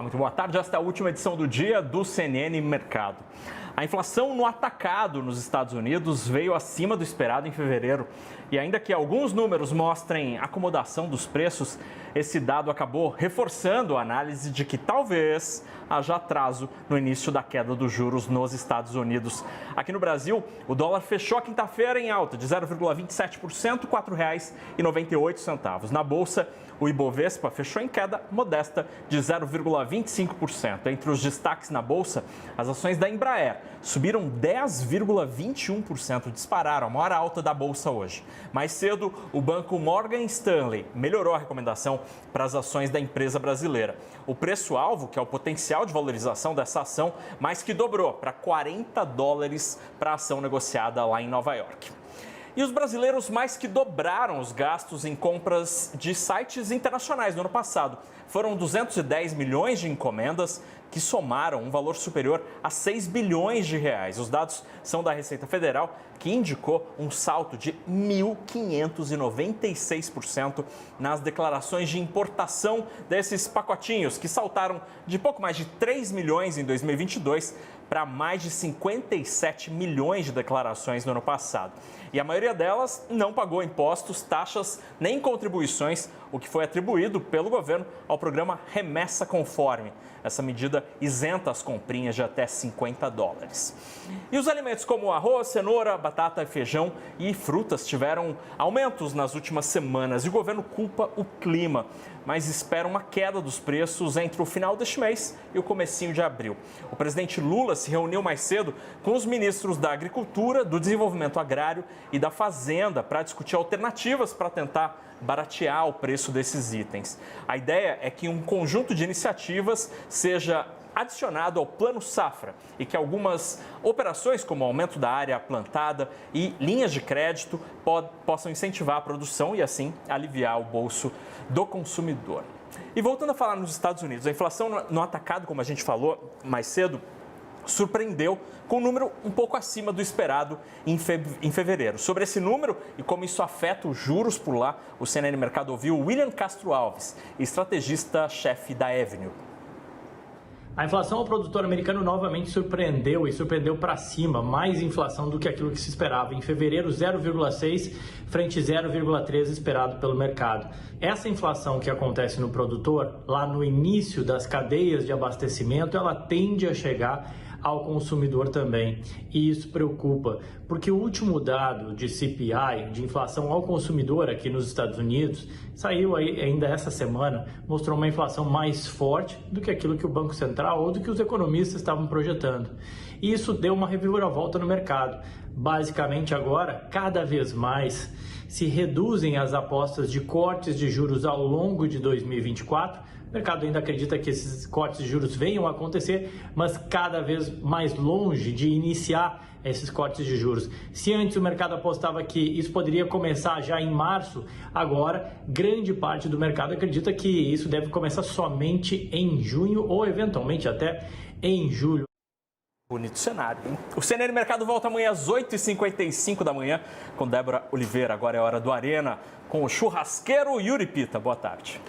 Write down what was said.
muito boa tarde. Esta é a última edição do dia do CNN Mercado. A inflação no atacado nos Estados Unidos veio acima do esperado em fevereiro. E ainda que alguns números mostrem acomodação dos preços, esse dado acabou reforçando a análise de que talvez haja atraso no início da queda dos juros nos Estados Unidos. Aqui no Brasil, o dólar fechou a quinta-feira em alta de 0,27%, R$ 4,98. Na Bolsa, o Ibovespa fechou em queda modesta de 0,25%. Entre os destaques na Bolsa, as ações da Embraer subiram 10,21%, dispararam, a maior alta da Bolsa hoje. Mais cedo, o banco Morgan Stanley melhorou a recomendação para as ações da empresa brasileira. O preço-alvo, que é o potencial de valorização dessa ação, mais que dobrou para $40 para a ação negociada lá em Nova York. E os brasileiros mais que dobraram os gastos em compras de sites internacionais no ano passado. Foram 210 milhões de encomendas que somaram um valor superior a 6 bilhões de reais. Os dados são da Receita Federal, que indicou um salto de 1.596% nas declarações de importação desses pacotinhos, que saltaram de pouco mais de 3 milhões em 2022 para mais de 57 milhões de declarações no ano passado. E a maioria delas não pagou impostos, taxas nem contribuições, o que foi atribuído pelo governo ao programa Remessa Conforme. Essa medida isenta as comprinhas de até $50. E os alimentos como arroz, cenoura, batata, feijão e frutas tiveram aumentos nas últimas semanas e o governo culpa o clima, mas espera uma queda dos preços entre o final deste mês e o comecinho de abril. O presidente Lula se reuniu mais cedo com os ministros da Agricultura, do Desenvolvimento Agrário e da Fazenda para discutir alternativas para tentar baratear o preço desses itens. A ideia é que um conjunto de iniciativas seja adicionado ao Plano Safra e que algumas operações, como o aumento da área plantada e linhas de crédito, possam incentivar a produção e, assim, aliviar o bolso do consumidor. E voltando a falar nos Estados Unidos, a inflação no atacado, como a gente falou mais cedo, surpreendeu com um número um pouco acima do esperado em fevereiro. Sobre esse número e como isso afeta os juros por lá, o CNN Mercado ouviu William Castro Alves, estrategista-chefe da Avenue. A inflação ao produtor americano novamente surpreendeu para cima, mais inflação do que aquilo que se esperava. Em fevereiro, 0,6 frente a 0,3 esperado pelo mercado. Essa inflação que acontece no produtor, lá no início das cadeias de abastecimento, ela tende a chegar ao consumidor também. E isso preocupa, porque o último dado de CPI, de inflação ao consumidor aqui nos Estados Unidos, saiu aí ainda essa semana, mostrou uma inflação mais forte do que aquilo que o Banco Central ou do que os economistas estavam projetando. E isso deu uma reviravolta no mercado. Basicamente agora, cada vez mais, se reduzem as apostas de cortes de juros ao longo de 2024, o mercado ainda acredita que esses cortes de juros venham a acontecer, mas cada vez mais longe de iniciar esses cortes de juros. Se antes o mercado apostava que isso poderia começar já em março, agora grande parte do mercado acredita que isso deve começar somente em junho ou eventualmente até em julho. Bonito cenário, hein? O CNN Mercado volta amanhã às 8h55 da manhã com Débora Oliveira. Agora é hora do Arena com o churrasqueiro Yuri Pita. Boa tarde.